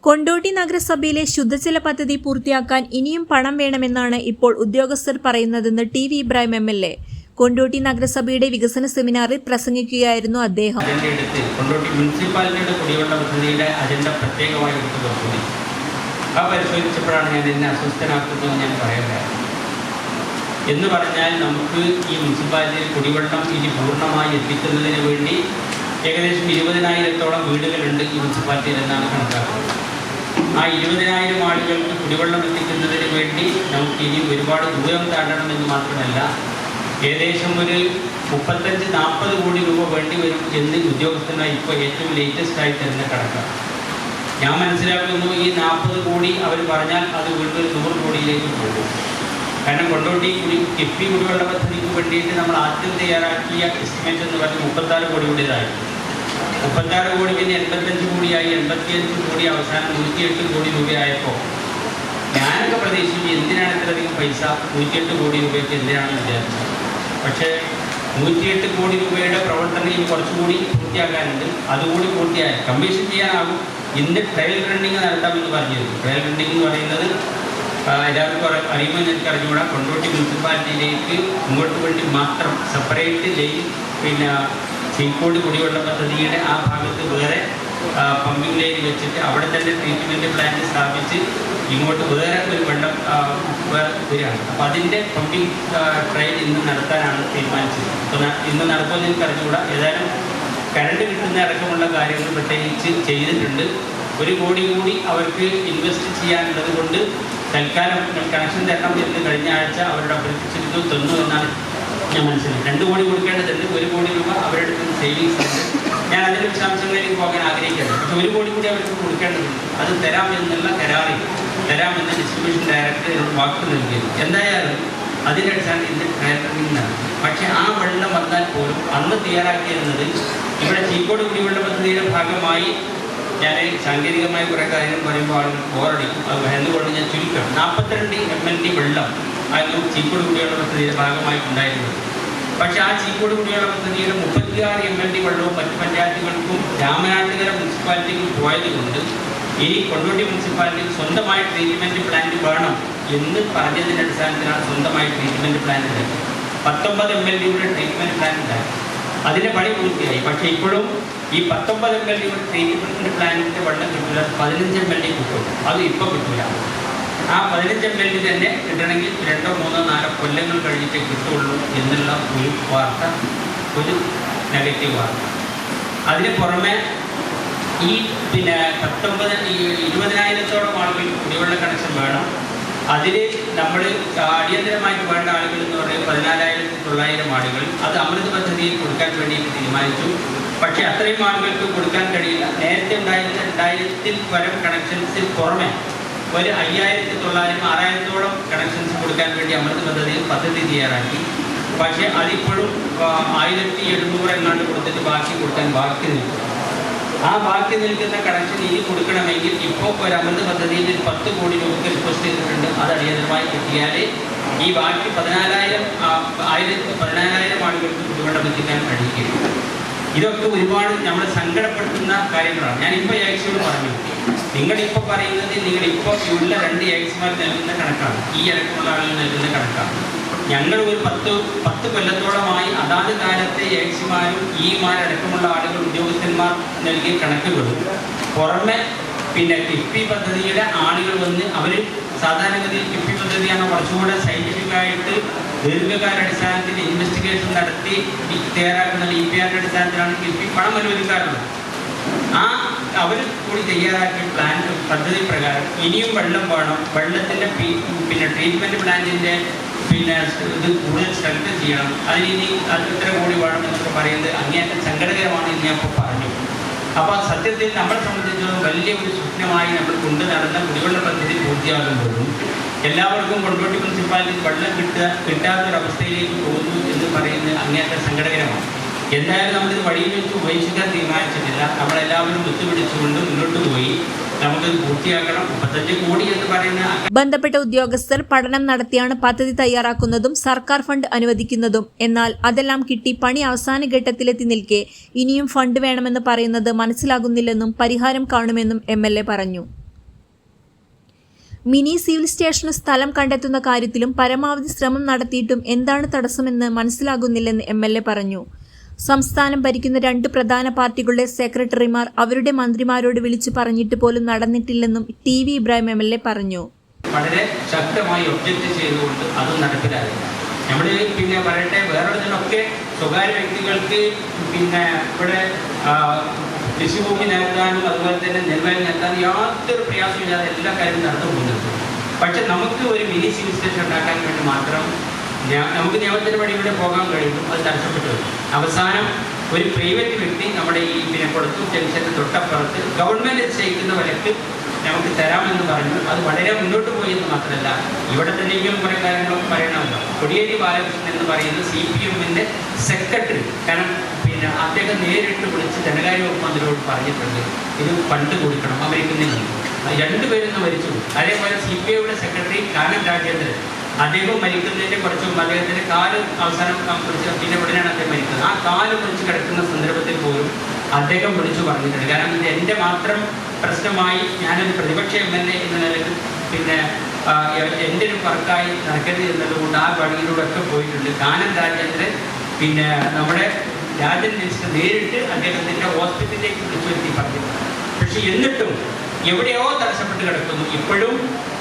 കൊണ്ടോട്ടി നഗരസഭയിലെ ശുദ്ധജല പദ്ധതി പൂർത്തിയാക്കാൻ ഇനിയും പണം വേണമെന്നാണ് ഇപ്പോൾ ഉദ്യോഗസ്ഥർ പറയുന്നതെന്ന് T V Ibrahim MLA. Kondotty നഗരസഭയുടെ വികസന സെമിനാറിൽ പ്രസംഗിക്കുകയായിരുന്നു അദ്ദേഹം. കൊണ്ടോട്ടി മുനിസിപ്പാലിറ്റിയുടെ കുടിവെള്ള പദ്ധതിയുടെ അജണ്ട പ്രത്യേകമായി എടുത്തുകൊടുക്കുന്നത് പരിശോധിച്ചപ്പോഴാണ് ഞാൻ എന്നെ അസ്വസ്ഥനാക്കുന്നതെന്ന് ഞാൻ പറയാൻ എന്ന് പറഞ്ഞാൽ നമുക്ക് ഈ മുനിസിപ്പാലിറ്റിയിൽ കുടിവെള്ളം ഇനി പൂർണ്ണമായി എത്തിക്കുന്നതിന് വേണ്ടി ഏകദേശം 20,000-ഓളം വീടുകളുണ്ട് ഈ മുനിസിപ്പാലിറ്റിയിൽ എന്നാണ് കണക്കാക്കുന്നത്. ആ 20,000 ആളുകൾക്ക് കുടിവെള്ളം എത്തിക്കുന്നതിന് വേണ്ടി നമുക്ക് ഇനി ഒരുപാട് ദൂരം താണ്ടണമെന്ന് മാത്രമല്ല ഏകദേശം ഒരു 35-40 കോടി രൂപ വേണ്ടി വരും എന്ന് ഉദ്യോഗസ്ഥനായി ഇപ്പോൾ ഏറ്റവും ലേറ്റസ്റ്റായി തരുന്ന കണക്കാണ്. ഞാൻ മനസ്സിലാക്കുന്നു ഈ 40 കോടി അവർ പറഞ്ഞാൽ അത് വീണ്ടും 100 കോടിയിലേക്ക് പോകും. കാരണം കൊണ്ടോട്ടി കിഫ്ബി കുടിവെള്ള പദ്ധതിക്ക് വേണ്ടിയിട്ട് നമ്മൾ ആദ്യം തയ്യാറാക്കിയ എസ്റ്റിമേറ്റ് എന്ന് പറഞ്ഞാൽ 36 കോടിയുടേതായിരുന്നു. 36 കോടി പിന്നെ 85 കോടിയായി, 85 കോടി അവസാനം 108 കോടി രൂപയായപ്പോൾ ഞാനൊക്കെ പ്രതീക്ഷിച്ചു എന്തിനാണ് ഇത്രയധികം പൈസ 108 കോടി രൂപയ്ക്ക് എന്തിനാണെന്ന് വിചാരിച്ചത്. പക്ഷേ 108 കോടി രൂപയുടെ പ്രവർത്തനം ഇനി കുറച്ചുകൂടി പൂർത്തിയാക്കാനുണ്ട്. അതുകൂടി പൂർത്തിയായി കമ്മീഷൻ ചെയ്യാനാകും. ഇന്ന് ട്രയൽ റണ്ണിങ് നടത്താമെന്ന് പറഞ്ഞിരുന്നു. ട്രയൽ റണ്ണിങ് എന്ന് പറയുന്നത് എല്ലാവർക്കും അറിയുമെന്ന് എനിക്ക് അറിഞ്ഞുകൂടാ. കൊണ്ടോട്ടി മുനിസിപ്പാലിറ്റിയിലേക്ക് ഇങ്ങോട്ട് വേണ്ടി മാത്രം സെപ്പറേറ്റ് ലൈൻ പിന്നെ ചീക്കോട് കുടിവെള്ള പദ്ധതിയുടെ ആ ഭാഗത്ത് വേറെ പമ്പിംഗ് ലൈൻ വെച്ചിട്ട് അവിടെ തന്നെ ട്രീറ്റ്മെൻറ്റ് പ്ലാന്റ് സ്ഥാപിച്ച് ഇങ്ങോട്ട് വേറെ ഒരു വെള്ളം വരികയാണ്. അപ്പോൾ അതിൻ്റെ പമ്പിംഗ് ട്രയൽ ഇന്ന് നടത്താനാണ് തീരുമാനിച്ചത്. അപ്പോൾ ഇന്ന് നടക്കുമെന്ന് എനിക്ക് അറിഞ്ഞുകൂടാ. ഏതായാലും കറണ്ട് കിട്ടുന്ന അടക്കമുള്ള കാര്യങ്ങൾ പ്രത്യേകിച്ച് ചെയ്തിട്ടുണ്ട്. 1 കോടി കൂടി അവർക്ക് ഇൻവെസ്റ്റ് ചെയ്യാനുള്ളത് കൊണ്ട് തൽക്കാലം കണക്ഷൻ തരണം എന്ന് കഴിഞ്ഞ ആഴ്ച അവരുടെ അഭ്യർത്ഥിച്ചിരുന്നു, തന്നു എന്നാണ് ഞാൻ മനസ്സിലാക്കി. 2 കോടി കൊടുക്കേണ്ടതുണ്ട്. 1 കോടി രൂപ അവരുടെ അടുത്ത് സേവിങ്സ് ഉണ്ട്. ഞാൻ അതിൻ്റെ വിശദാംശങ്ങളിലേക്ക് പോകാൻ ആഗ്രഹിക്കുന്നത്. പക്ഷേ 1 കോടി കൂടി അവർക്ക് കൊടുക്കേണ്ടതുണ്ട്. അത് തരാമെന്നുള്ള കരാറിൽ തരാമെന്ന് ഡിസ്ട്രിബ്യൂഷൻ ഡയറക്ടർ വാക്ക് നൽകിയത്. എന്തായാലും അതിൻ്റെ അടിസ്ഥാനത്തിൽ ഇന്ന് ട്രയൽ റണ്ണിങ് നടത്തി. പക്ഷേ ആ വെള്ളം വന്നാൽ പോലും അന്ന് തയ്യാറാക്കിയിരുന്നത് ഇവിടെ ചീക്കോട് കുടിവെള്ള പദ്ധതിയുടെ ഭാഗമായി ഞാൻ സാങ്കേതികമായ കുറേ കാര്യങ്ങൾ പറയുമ്പോൾ ആളുകൾ ബോറടിക്കും. അത് എന്തുകൊണ്ട് ഞാൻ ചുരുക്കണം. 42 MLD വെള്ളം ആയിരുന്നു ചീക്കോട് കുടിവെള്ള പദ്ധതിയുടെ ഭാഗമായിട്ടുണ്ടായിരുന്നത്. പക്ഷേ ആ ചീക്കോട് കുടിവെള്ള പദ്ധതിയുടെ 36 MLD വെള്ളവും മറ്റ് പഞ്ചായത്തുകൾക്കും രാമനാട്ടുകര മുനിസിപ്പാലിറ്റിക്കും പോയത് കൊണ്ട് ഇനി കൊണ്ടോട്ടി മുനിസിപ്പാലിറ്റിക്ക് സ്വന്തമായി ട്രീറ്റ്മെൻറ്റ് പ്ലാന്റ് വേണം എന്ന് പറഞ്ഞതിൻ്റെ അടിസ്ഥാനത്തിലാണ് സ്വന്തമായി ട്രീറ്റ്മെൻറ്റ് പ്ലാന്റ് ഉണ്ടായി. 19 MLDയുടെ ട്രീറ്റ്മെൻറ്റ് പ്ലാന്റ് ഉണ്ടായി. അതിൻ്റെ പണി പൂർത്തിയായി. പക്ഷേ ഇപ്പോഴും ഈ 19 MLDയുടെ ട്രീറ്റ്മെൻറ്റ് പ്ലാന്റിൻ്റെ വെള്ളം കിട്ടില്ല. 15 MLD കിട്ടും. അത് ഇപ്പോൾ കിട്ടില്ല. ആ 15 MLD തന്നെ കിട്ടണമെങ്കിൽ 2, 3, 4 കൊല്ലങ്ങൾ കഴിഞ്ഞിട്ടേ കിട്ടുള്ളൂ എന്നുള്ള ഒരു വാർത്ത, ഒരു നെഗറ്റീവ് വാർത്ത. അതിന് പുറമെ ഈ 20,000-ഓളം ആളുകൾക്ക് കുടിവെള്ള കണക്ഷൻ വേണം. അതിൽ നമ്മൾ അടിയന്തരമായിട്ട് വേണ്ട ആളുകൾ എന്ന് പറയുന്നത് 14,900 ആളുകൾ. അത് അമൃത് പദ്ധതിയിൽ കൊടുക്കാൻ വേണ്ടിയിട്ട് തീരുമാനിച്ചു. പക്ഷേ അത്രയും ആളുകൾക്ക് കൊടുക്കാൻ കഴിയില്ല. നേരത്തെ ഉണ്ടായിരുന്ന 2,000-ൽ പരം കണക്ഷൻസിൽ പുറമെ ഒരു 5,900, 6,000-ഓളം കണക്ഷൻസ് കൊടുക്കാൻ വേണ്ടി അമൃത് പദ്ധതിയിൽ പദ്ധതി തയ്യാറാക്കി. പക്ഷേ അതിപ്പോഴും 1,700 എങ്ങാണ്ട് കൊടുത്തിട്ട് ബാക്കി കൊടുക്കാൻ ബാക്കി നിൽക്കും. ആ ബാക്കി നിൽക്കുന്ന കണക്ഷൻ ഇനി കൊടുക്കണമെങ്കിൽ ഇപ്പോൾ ഒരു അമൃത് പദ്ധതിയിൽ 10 കോടി രൂപയ്ക്ക് റിക്വസ്റ്റ് ചെയ്തിട്ടുണ്ട്. അത് അടിയന്തരമായി കിട്ടിയാലേ ഈ ബാക്കി 14,000 ആളുകൾക്ക് കുടിവെള്ളം എത്തിക്കാൻ കഴിയുകയുള്ളൂ. ഇതൊക്കെ ഒരുപാട് നമ്മളെ സങ്കടപ്പെടുത്തുന്ന കാര്യങ്ങളാണ്. ഞാനിപ്പോൾ ഏക്സിയോട് പറഞ്ഞു, നിങ്ങളിപ്പോൾ പറയുന്നത് നിങ്ങളിപ്പോൾ ഉള്ള 2 ഏക്സിമാർ നൽകുന്ന കണക്കാണ്, ഈ അടക്കമുള്ള ആളുകൾ നൽകുന്ന കണക്കാണ്. ഞങ്ങൾ ഒരു 10 കൊല്ലത്തോളമായി അതാത് കാലത്തെ ഏക്സിമാരും ഈമാരടക്കമുള്ള ആളുകൾ ഉദ്യോഗസ്ഥന്മാർ നൽകിയ കണക്കുകളും പുറമെ പിന്നെ കിഫ്ബി പദ്ധതിയുടെ ആളുകൾ വന്ന് അവർ സാധാരണഗതിയിൽ കിഫ്ബി പദ്ധതിയാണ് കുറച്ചുകൂടെ സയൻറ്റിഫിക്കായിട്ട് ദീർഘകാലാടിസ്ഥാനത്തിൽ ഇൻവെസ്റ്റിഗേഷൻ നടത്തി തയ്യാറാക്കുന്ന EPR അടിസ്ഥാനത്തിലാണ് കിഫ്ബി പണം അനുവദിക്കാറുള്ളത്. ആ അവർ കൂടി തയ്യാറാക്കിയ പ്ലാൻ പദ്ധതി പ്രകാരം ഇനിയും വെള്ളം വേണം. വെള്ളത്തിൻ്റെ പിന്നെ ട്രീറ്റ്മെൻറ്റ് പ്ലാന്റിൻ്റെ പിന്നെ ഇത് കൂടുതൽ ശ്രദ്ധ ചെയ്യണം. അതിനി ഇത്ര കൂടി വേണം എന്നൊക്കെ പറയുന്നത് അങ്ങേയറ്റം സങ്കടകരമാണ് എന്ന് ഞാൻ ഇപ്പോൾ പറഞ്ഞു. അപ്പോൾ സത്യത്തിൽ നമ്മളെ സംബന്ധിച്ചിടത്തോളം വലിയ ഒരു സ്വപ്നമായി നമ്മൾ കൊണ്ടു നടന്ന കുടിവെള്ള പദ്ധതി പൂർത്തിയാകുമ്പോഴും എല്ലാവർക്കും കൊണ്ടോട്ടി മുനിസിപ്പാലിറ്റി വെള്ളം കിട്ടാത്തൊരവസ്ഥയിലേക്ക് പോകുന്നു എന്ന് പറയുന്നത് അങ്ങേയറ്റം സങ്കടകരമാണ്. എന്തായാലും നമ്മളിത് വഴിയിൽ വെച്ച് ഉപേക്ഷിക്കാൻ തീരുമാനിച്ചിട്ടില്ല. നമ്മളെല്ലാവരും ഒത്തുപിടിച്ചുകൊണ്ട് മുന്നോട്ട് പോയി നമുക്കത് പൂർത്തിയാക്കണം. 35 കോടി എന്ന് പറയുന്ന ബന്ധപ്പെട്ട ഉദ്യോഗസ്ഥർ പഠനം നടത്തിയാണ് പദ്ധതി തയ്യാറാക്കുന്നതും സർക്കാർ ഫണ്ട് അനുവദിക്കുന്നതും. എന്നാൽ അതെല്ലാം കിട്ടി പണി അവസാന ഘട്ടത്തിലെത്തി നിൽക്കെ ഇനിയും ഫണ്ട് വേണമെന്ന് പറയുന്നത് മനസ്സിലാകുന്നില്ലെന്നും പരിഹാരം കാണുമെന്നും MLA പറഞ്ഞു. മിനി സിവിൽ സ്റ്റേഷന് സ്ഥലം കണ്ടെത്തുന്ന കാര്യത്തിലും പരമാവധി ശ്രമം നടത്തിയിട്ടും എന്താണ് തടസ്സമെന്ന് മനസ്സിലാകുന്നില്ലെന്ന് MLA പറഞ്ഞു. സംസ്ഥാനം ഭരിക്കുന്ന 2 പ്രധാന പാർട്ടികളുടെ സെക്രട്ടറിമാർ അവരുടെ മന്ത്രിമാരോട് വിളിച്ചു പറഞ്ഞിട്ട് പോലും നടന്നിട്ടില്ലെന്നും TV ഇബ്രാഹിം MLA പറഞ്ഞു. വളരെ ശക്തമായി ഒബ്ജക്റ്റ് ചെയ്തുകൊണ്ട് അത് നടപ്പിലായില്ല. നമ്മൾ പിന്നെ പറയട്ടെ, വേറൊരിതിനൊക്കെ സ്വകാര്യ വ്യക്തികൾക്ക് പിന്നെ ഇവിടെ കൃഷിഭൂമി നൽകാനും അതുപോലെ തന്നെ നെൽവയൽ നൽകാനും യാതൊരു പ്രയാസമില്ലാതെ എല്ലാ കാര്യവും നടന്നു പോകുന്നുണ്ട്. പക്ഷെ നമുക്ക് ഒരു മിനി സിവിൽ സ്റ്റേഷൻ ഉണ്ടാക്കാൻ വേണ്ടി മാത്രം നമുക്ക് നിയമത്തിൻ്റെ വഴിയിലൂടെ പോകാൻ കഴിയുന്നു, അത് തടസ്സപ്പെട്ടു വരും. അവസാനം ഒരു പ്രൈവറ്റ് വ്യക്തി നമ്മുടെ ഈ പിന്നെ കൊടുത്തു ജംഗ്ഷൻ്റെ തൊട്ടപ്പുറത്ത് ഗവൺമെൻറ് നിശ്ചയിക്കുന്ന വിലക്ക് നമുക്ക് തരാമെന്ന് പറഞ്ഞു. അത് വളരെ മുന്നോട്ട് പോയെന്ന് മാത്രമല്ല, ഇവിടെ തന്നെ ഇനിയും കുറേ കാര്യങ്ങളൊക്കെ പറയണമല്ലോ. കോടിയേരി ബാലകൃഷ്ണൻ എന്ന് പറയുന്ന CPM-ന്റെ സെക്രട്ടറി, കാരണം പിന്നെ അദ്ദേഹം നേരിട്ട് വിളിച്ച് ധനകാര്യ വകുപ്പ് മന്ത്രിയോട് പറഞ്ഞിട്ടുണ്ട് ഇത് ഫണ്ട് കൊടുക്കണം, അമേരിക്കയിൽ 2 പേരും മരിച്ചു. അതേപോലെ CPI-യുടെ സെക്രട്ടറി കാനം രാജേന്ദ്രൻ, അദ്ദേഹം മരിക്കുന്നതിൻ്റെ കുറച്ച് മുമ്പ് അദ്ദേഹത്തിൻ്റെ കാല് അവസാനം പിടിച്ച് പിന്നെ ഉടനെയാണ് അദ്ദേഹം മരിക്കുന്നത്. ആ കാല് പിടിച്ച് കിടക്കുന്ന സന്ദർഭത്തിൽ പോലും അദ്ദേഹം വിളിച്ചു പറഞ്ഞിട്ടുണ്ട്. കാരണം ഇത് എൻ്റെ മാത്രം പ്രശ്നമായി ഞാനൊരു പ്രതിപക്ഷ MLA എന്ന നിലയിൽ പിന്നെ എൻ്റെ ഒരു വർക്കായി നടക്കരുത് എന്നതുകൊണ്ട് ആ വഴിയിലൂടെ ഒക്കെ പോയിട്ടുണ്ട്. കാനം രാജേന്ദ്രൻ പിന്നെ നമ്മുടെ രാജൻ മിനിസ്റ്റർ നേരിട്ട് അദ്ദേഹത്തിൻ്റെ ഹോസ്പിറ്റലിലേക്ക് വിളിച്ചു വരുത്തി പറഞ്ഞിട്ടുണ്ട്. പക്ഷെ എന്നിട്ടും എവിടെയോ തടസ്സപ്പെട്ട് കിടക്കുന്നു. ഇപ്പോഴും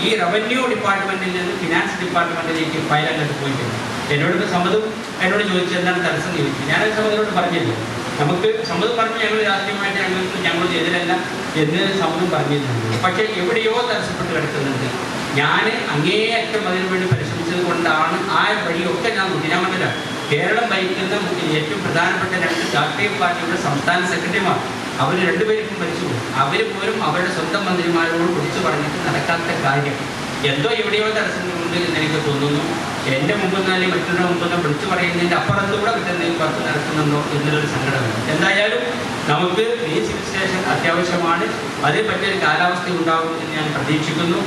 ഈ റവന്യൂ ഡിപ്പാർട്ട്മെൻറ്റിൽ നിന്ന് ഫിനാൻസ് ഡിപ്പാർട്ട്മെൻറ്റിലേക്ക് ഫയൽ അങ്ങോട്ട് പോയിട്ടുണ്ട്. എന്നോട് സമ്മതം എന്നോട് ചോദിച്ചു എന്താണ് തടസ്സം ചോദിച്ചു. ഞാനത് സമ്മതത്തോട് പറഞ്ഞില്ല. നമുക്ക് സമ്മതം പറഞ്ഞ് ഞങ്ങൾ രാഷ്ട്രീയമായിട്ട് ഞങ്ങൾ എതിരല്ല എന്ന് സമ്മതം പറഞ്ഞിരുന്നു. പക്ഷേ എവിടെയോ തടസ്സപ്പെട്ട് കിടക്കുന്നുണ്ട്. ഞാൻ അങ്ങേയറ്റം അതിനു വേണ്ടി പരിശ്രമിച്ചത് കൊണ്ടാണ് ആ വഴിയൊക്കെ ഞാൻ നോക്കി. ഞാൻ പറഞ്ഞില്ല, കേരളം ഭരിക്കുന്ന ഏറ്റവും പ്രധാനപ്പെട്ട 2 രാഷ്ട്രീയ പാർട്ടിയുടെ സംസ്ഥാന സെക്രട്ടറിമാർ അവർ 2 പേർക്കും മരിച്ചു പോകും. അവർ പോലും അവരുടെ സ്വന്തം മന്ത്രിമാരോട് വിളിച്ചു പറഞ്ഞിട്ട് നടക്കാത്ത കാര്യം എന്തോ എവിടെയോ തടസ്സങ്ങളുണ്ട് എന്ന് എനിക്ക് തോന്നുന്നു. എൻ്റെ മുമ്പെന്നോ അല്ലെങ്കിൽ മറ്റുള്ള മുമ്പെന്നോ വിളിച്ചു പറയുന്നതിൻ്റെ അപ്പുറത്തൂടെ കിട്ടുന്നതിൽ പുറത്ത് നടക്കുന്നുണ്ടോ എന്നുള്ളൊരു സങ്കടമുണ്ട്. എന്തായാലും നമുക്ക് ഈ സിവിൽ സ്റ്റേഷൻ അത്യാവശ്യമാണ്. അതേ പറ്റിയൊരു കാലാവസ്ഥ ഉണ്ടാകും എന്ന് ഞാൻ പ്രതീക്ഷിക്കുന്നു.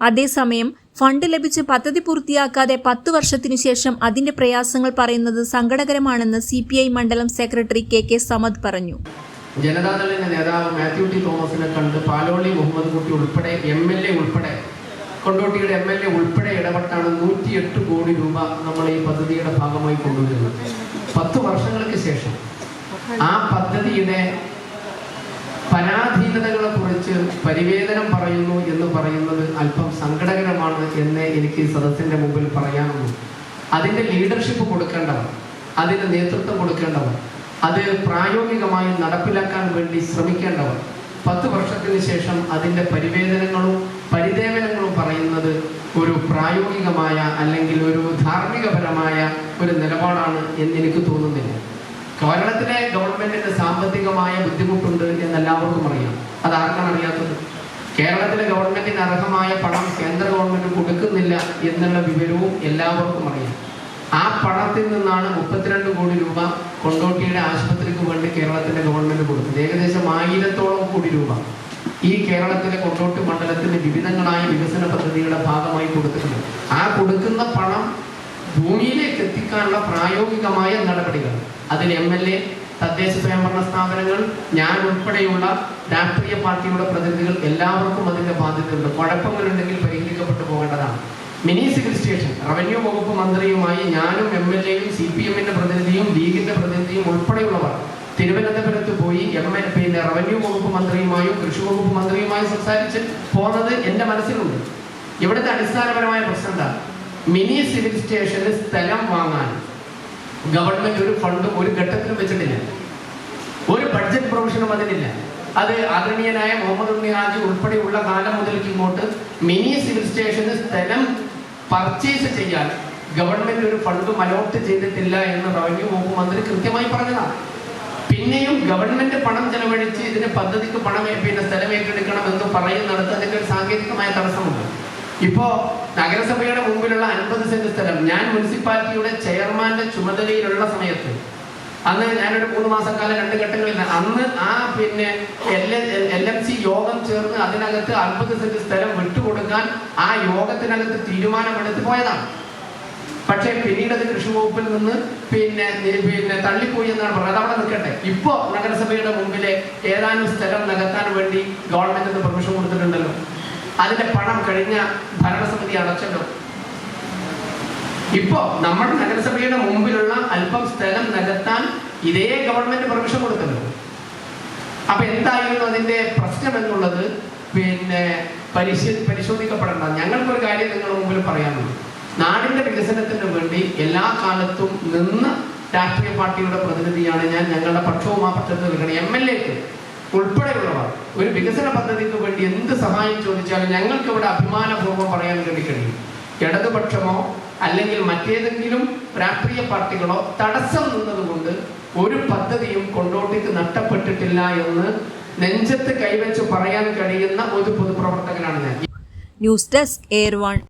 അതേസമയം ഫണ്ട് ലഭിച്ച് പദ്ധതി പൂർത്തിയാക്കാതെ 10 വർഷത്തിനു ശേഷം അതിന്റെ പ്രയാസങ്ങൾ പറയുന്നത് സങ്കടകരമാണെന്ന് CPI മണ്ഡലം സെക്രട്ടറി KK സമദ് പറഞ്ഞു. ജനതാദളിന്റെ നേതാവ് മാത്യു ടി തോമസിനെ കണ്ട് പാലോളി മുഹമ്മദ് കുട്ടി ഉൾപ്പെടെ MLA ഉൾപ്പെടെ കൊണ്ടോട്ടിയുടെ MLA ഉൾപ്പെടെ ഇടപെട്ടാണ് 108 കോടി രൂപ നമ്മൾ ഈ പദ്ധതിയുടെ ഭാഗമായി കൊണ്ടുവരുന്നത്. 10 വർഷങ്ങൾക്ക് ശേഷം ആ പദ്ധതിയുടെ പരാധീനതകളെ കുറിച്ച് പരിവേദനം പറയുന്നു എന്ന് പറയുന്നത് അല്പം സങ്കടകരമാണ് എന്ന് എനിക്ക് സദസ്സിന്റെ മുമ്പിൽ പറയാനുള്ളൂ. അതിൻ്റെ ലീഡർഷിപ്പ് കൊടുക്കേണ്ടവർ, അതിന് നേതൃത്വം കൊടുക്കേണ്ടവർ, അത് പ്രായോഗികമായി നടപ്പിലാക്കാൻ വേണ്ടി ശ്രമിക്കേണ്ടവർ 10 വർഷത്തിന് ശേഷം അതിൻ്റെ പരിവേദനങ്ങളും പരിദേവനങ്ങളും പറയുന്നത് ഒരു പ്രായോഗികമായ അല്ലെങ്കിൽ ഒരു ധാർമ്മികപരമായ ഒരു നിലപാടാണ് എന്നെനിക്ക് തോന്നുന്നില്ല. കേരളത്തിലെ ഗവൺമെന്റിന് സാമ്പത്തികമായ ബുദ്ധിമുട്ടുണ്ട് എന്നെല്ലാവർക്കും അറിയാം. അതാർക്കാണ് അറിയാത്തത്? കേരളത്തിലെ ഗവൺമെന്റിന് അർഹമായ പണം കേന്ദ്ര ഗവൺമെന്റ് കൊടുക്കുന്നില്ല എന്നുള്ള വിവരവും എല്ലാവർക്കും അറിയാം. ആ പണത്തിൽ നിന്നാണ് 32 കോടി രൂപ കൊണ്ടോട്ടിയുടെ ആശുപത്രിക്ക് വേണ്ടി കേരളത്തിലെ ഗവൺമെന്റ് കൊടുത്തത്. ഏകദേശം 1000-ഓളം കോടി രൂപ ഈ കേരളത്തിലെ കൊണ്ടോട്ടി മണ്ഡലത്തിന്റെ വിവിധങ്ങളായ വികസന പദ്ധതിയുടെ ഭാഗമായി കൊടുത്തിട്ടുണ്ട്. ആ കൊടുക്കുന്ന പണം ഭൂമിയിലേക്ക് എത്തിക്കാനുള്ള പ്രായോഗികമായ നടപടികൾ, അതിൽ MLA, തദ്ദേശ സ്വയംഭരണ സ്ഥാപനങ്ങൾ, ഞാൻ ഉൾപ്പെടെയുള്ള രാഷ്ട്രീയ പാർട്ടിയുടെ പ്രതിനിധികൾ എല്ലാവർക്കും അതിൻ്റെ ബാധ്യതയുണ്ട്. കുഴപ്പങ്ങളുണ്ടെങ്കിൽ പരിഹരിക്കപ്പെട്ടു പോകേണ്ടതാണ്. മിനി സിവിൽ സ്റ്റേഷൻ റവന്യൂ വകുപ്പ് മന്ത്രിയുമായി ഞാനും MLA-യും CPM-ന്റെ പ്രതിനിധിയും ലീഗിന്റെ പ്രതിനിധിയും ഉൾപ്പെടെയുള്ളവർ തിരുവനന്തപുരത്ത് പോയി പിന്നെ റവന്യൂ വകുപ്പ് മന്ത്രിയുമായും കൃഷി വകുപ്പ് മന്ത്രിയുമായും സംസാരിച്ച് പോകുന്നത് എൻ്റെ മനസ്സിലുണ്ട്. ഇവിടുത്തെ അടിസ്ഥാനപരമായ പ്രശ്നം എന്താ? മിനി സിവിൽ സ്റ്റേഷന് സ്ഥലം വാങ്ങാൻ ഗവൺമെന്റ് ഒരു ഫണ്ടും ഒരു ഘട്ടത്തിലും വെച്ചിട്ടില്ല. ഒരു ബഡ്ജറ്റ് പ്രൊവിഷനും അതിനില്ല. അത് ആദരണീയനായ മുഹമ്മദ് ഉണ്ണി ഹാജി ഉൾപ്പെടെയുള്ള കാലം മുതൽക്ക് ഇങ്ങോട്ട് മിനി സിവിൽ സ്റ്റേഷന് സ്ഥലം പർച്ചേസ് ചെയ്യാൻ ഗവൺമെന്റ് ഒരു ഫണ്ടും അലോട്ട് ചെയ്തിട്ടില്ല എന്ന് റവന്യൂ വകുപ്പ് മന്ത്രി കൃത്യമായി പറഞ്ഞതാണ്. പിന്നെയും ഗവൺമെന്റ് പണം ചെലവഴിച്ച് ഇതിന് പദ്ധതിക്ക് പണം പിന്നെ സ്ഥലം ഏറ്റെടുക്കണം എന്ന് പറയുന്നിടത്ത് അതിന്റെ ഒരു സാങ്കേതികമായ തടസ്സമുണ്ട്. ഇപ്പോ നഗരസഭയുടെ മുമ്പിലുള്ള 50 സെന്റ് സ്ഥലം ഞാൻ മുനിസിപ്പാലിറ്റിയുടെ ചെയർമാന്റെ ചുമതലയിലുള്ള സമയത്ത്, അന്ന് ഞാനൊരു 3 മാസക്കാലം 2 ഘട്ടങ്ങളിൽ അന്ന് ആ പിന്നെ LMC യോഗം ചേർന്ന് അതിനകത്ത് 50 സെന്റ് സ്ഥലം വിട്ടുകൊടുക്കാൻ ആ യോഗത്തിനകത്ത് തീരുമാനമെടുത്ത് പോയതാണ്. പക്ഷേ പിന്നീട് അത് കൃഷി വകുപ്പിൽ നിന്ന് പിന്നെ തള്ളിപ്പോയി എന്നാണ് പറഞ്ഞത്. അതവിടെ നിൽക്കട്ടെ. ഇപ്പോ നഗരസഭയുടെ മുമ്പിലെ ഏതാനും സ്ഥലം നികത്താൻ വേണ്ടി ഗവൺമെന്റിന് പെർമിഷൻ കൊടുത്തിട്ടുണ്ടല്ലോ. അതിന്റെ പണം കഴിഞ്ഞ ഭരണസമിതി അടച്ചല്ലോ. ഇപ്പോ നമ്മുടെ നഗരസഭയുടെ മുമ്പിലുള്ള അല്പം സ്ഥലം നികത്താൻ ഇതേ ഗവൺമെന്റ് പെർമിഷൻ കൊടുത്തല്ലോ. അപ്പൊ എന്തായിരുന്നു അതിന്റെ പ്രശ്നം എന്നുള്ളത് പരിശോധിക്കപ്പെടേണ്ട. ഞങ്ങൾക്കൊരു കാര്യം നിങ്ങളുടെ മുമ്പിൽ പറയാനുള്ളൂ. നാടിന്റെ വികസനത്തിന് വേണ്ടി എല്ലാ കാലത്തും നിന്ന രാഷ്ട്രീയ പാർട്ടിയുടെ പ്രതിനിധിയാണ് ഞാൻ. ഞങ്ങളുടെ പക്ഷവും ആ പക്ഷത്ത് നിൽക്കണം. MLAക്ക് ഉൾപ്പെടെയുള്ളവർ ഒരു വികസന പദ്ധതിക്ക് വേണ്ടി എന്ത് സഹായം ചോദിച്ചാലും ഞങ്ങൾക്ക് ഇവിടെ അഭിമാനപൂർവ്വം പറയാൻ വേണ്ടി കഴിയും. ഇടതുപക്ഷമോ അല്ലെങ്കിൽ മറ്റേതെങ്കിലും രാഷ്ട്രീയ പാർട്ടികളോ തടസ്സം നിന്നതുകൊണ്ട് ഒരു പദ്ധതിയും കൊണ്ടോട്ടിക്ക് നഷ്ടപ്പെട്ടിട്ടില്ല എന്ന് നെഞ്ചത്ത് കൈവച്ച് പറയാൻ കഴിയുന്ന ഒരു പൊതുപ്രവർത്തകനാണ് ഞാൻ. News desk air 1.